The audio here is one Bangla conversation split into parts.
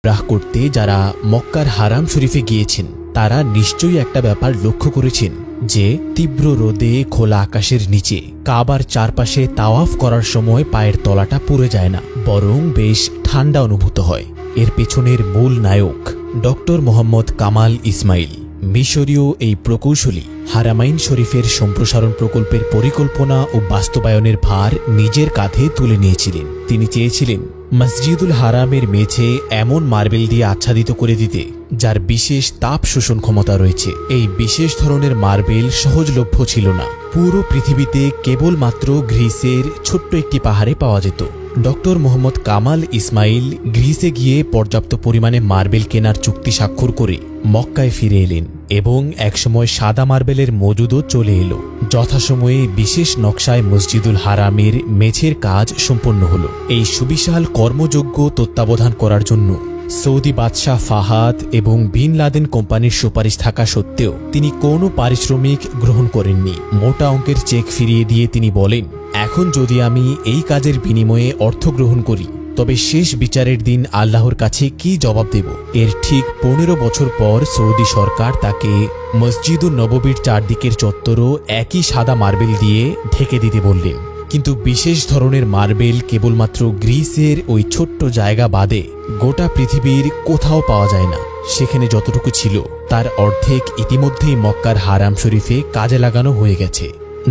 রাহ করতে যারা মক্কার হারাম শরীফে গিয়েছেন তারা নিশ্চয়ই একটা ব্যাপার লক্ষ্য করেছেন যে তীব্র রোদে খোলা আকাশের নিচে কাবার চারপাশে তাওয়াফ করার সময় পায়ের তলাটা পুড়ে যায় না, বরং বেশ ঠান্ডা অনুভূত হয়। এর পেছনের মূল নায়ক ডক্টর মোহাম্মদ কামাল ইসমাইল, মিশরীয় এই প্রকৌশলী হারামাইন শরীফের সম্প্রসারণ প্রকল্পের পরিকল্পনা ও বাস্তবায়নের ভার নিজের কাঁধে তুলে নিয়েছিলেন। তিনি চেয়েছিলেন মসজিদুল হারামের মেঝে এমন মার্বেল দিয়ে আচ্ছাদিত করে দিতে যার বিশেষ তাপ শোষণ ক্ষমতা রয়েছে। এই বিশেষ ধরনের মার্বেল সহজলভ্য ছিল না, পুরো পৃথিবীতে কেবলমাত্র গ্রিসের ছোট্ট একটি পাহাড়ে পাওয়া যেত। ডক্টর মোহাম্মদ কামাল ইসমাইল গ্রিসে গিয়ে পর্যাপ্ত পরিমাণে মার্বেল কেনার চুক্তি স্বাক্ষর করে মক্কায় ফিরে এলেন এবং একসময় সাদা মার্বেলের মজুদও চলে এলো। যথাসময়ে বিশেষ নকশায় মসজিদুল হারামের মেঝের কাজ সম্পন্ন হল। এই সুবিশাল কর্মযোগ্য তত্ত্বাবধান করার জন্য সৌদি বাদশাহ ফাহাদ এবং বিন লাদেন কোম্পানির সুপারিশ থাকা সত্ত্বেও তিনি কোনো পারিশ্রমিক গ্রহণ করেননি। মোটা অঙ্কের চেক ফিরিয়ে দিয়ে তিনি বলেন, এখন যদি আমি এই কাজের বিনিময়ে অর্থ গ্রহণ করি তবে শেষ বিচারের দিন আল্লাহর কাছে কি জবাব দেব। এর ঠিক 15 বছর পর সৌদি সরকার তাকে মসজিদুন নববীর চারদিকের চত্বরও একই সাদা মার্বেল দিয়ে ঢেকে দিতে বললেন। কিন্তু বিশেষ ধরনের মার্বেল কেবলমাত্র গ্রিসের ওই ছোট্ট জায়গা বাদে গোটা পৃথিবীর কোথাও পাওয়া যায় না। সেখানে যতটুকু ছিল তার অর্ধেক ইতিমধ্যেই মক্কার হারাম শরীফে কাজে লাগানো হয়ে গেছে।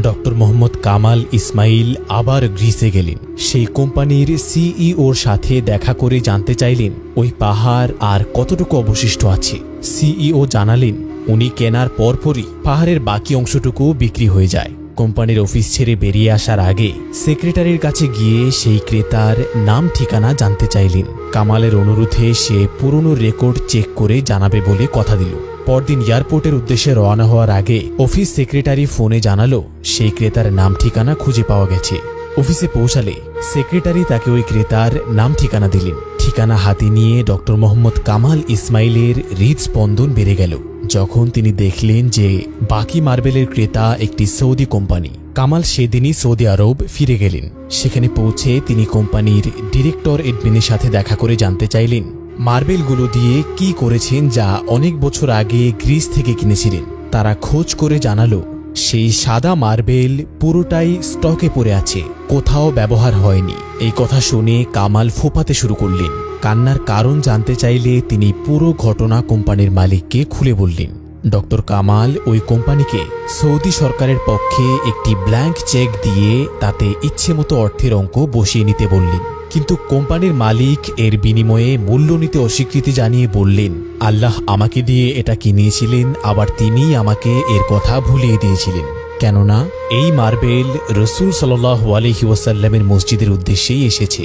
ডক্টর মোহাম্মদ কামাল ইসমাইল আবার গ্রিসে গেলেন। সেই কোম্পানির সিইওর সাথে দেখা করে জানতে চাইলেন ওই পাহাড় আর কতটুকু অবশিষ্ট আছে। সিইও জানালেন উনি কেনার পরপরই পাহাড়ের বাকি অংশটুকু বিক্রি হয়ে যায়। কোম্পানির অফিস ছেড়ে বেরিয়ে আসার আগে সেক্রেটারির কাছে গিয়ে সেই ক্রেতার নাম ঠিকানা জানতে চাইলেন। কামালের অনুরোধে সে পুরনো রেকর্ড চেক করে জানাবে বলে কথা দিল। পরদিন এয়ারপোর্টের উদ্দেশ্যে রওনা হওয়ার আগে অফিস সেক্রেটারি ফোনে জানালো সেই ক্রেতার নাম ঠিকানা খুঁজে পাওয়া গেছে। অফিসে পৌঁছালে সেক্রেটারি তাকে ওই ক্রেতার নাম ঠিকানা দিলেন। ঠিকানা হাতে নিয়ে ডক্টর মোহাম্মদ কামাল ইসমাইলের হৃদস্পন্দন বেড়ে গেল যখন তিনি দেখলেন যে বাকি মার্বেলের ক্রেতা একটি সৌদি কোম্পানি। কামাল সেদিনই সৌদি আরব ফিরে গেলেন। সেখানে পৌঁছে তিনি কোম্পানির ডিরেক্টর এডমিনের সাথে দেখা করে জানতে চাইলেন মার্বেলগুলো দিয়ে কি করেছেন যা অনেক বছর আগে গ্রিস থেকে কিনেছিলেন। তারা খোঁজ করে জানালো সেই সাদা মার্বেল পুরোটাই স্টকে পড়ে আছে, কোথাও ব্যবহার হয়নি। এই কথা শুনে কামাল ফোঁপাতে শুরু করলেন। কান্নার কারণ জানতে চাইলে তিনি পুরো ঘটনা কোম্পানির মালিককে খুলে বললেন। ডক্টর কামাল ওই কোম্পানিকে সৌদি সরকারের পক্ষে একটি ব্ল্যাঙ্ক চেক দিয়ে তাতে ইচ্ছেমতো অর্থের অঙ্ক বসিয়ে নিতে বললেন। কিন্তু কোম্পানির মালিক এর বিনিময়ে মূল্য নিতে অস্বীকৃতি জানিয়ে বললেন, আল্লাহ আমাকে দিয়ে এটা কিনিয়েছিলেন, আবার তিনিই আমাকে এর কথা ভুলিয়ে দিয়েছিলেন। কেননা এই মার্বেল রাসূল সাল্লাল্লাহু আলাইহি ওয়াসাল্লামের মসজিদের উদ্দেশ্যেই এসেছে।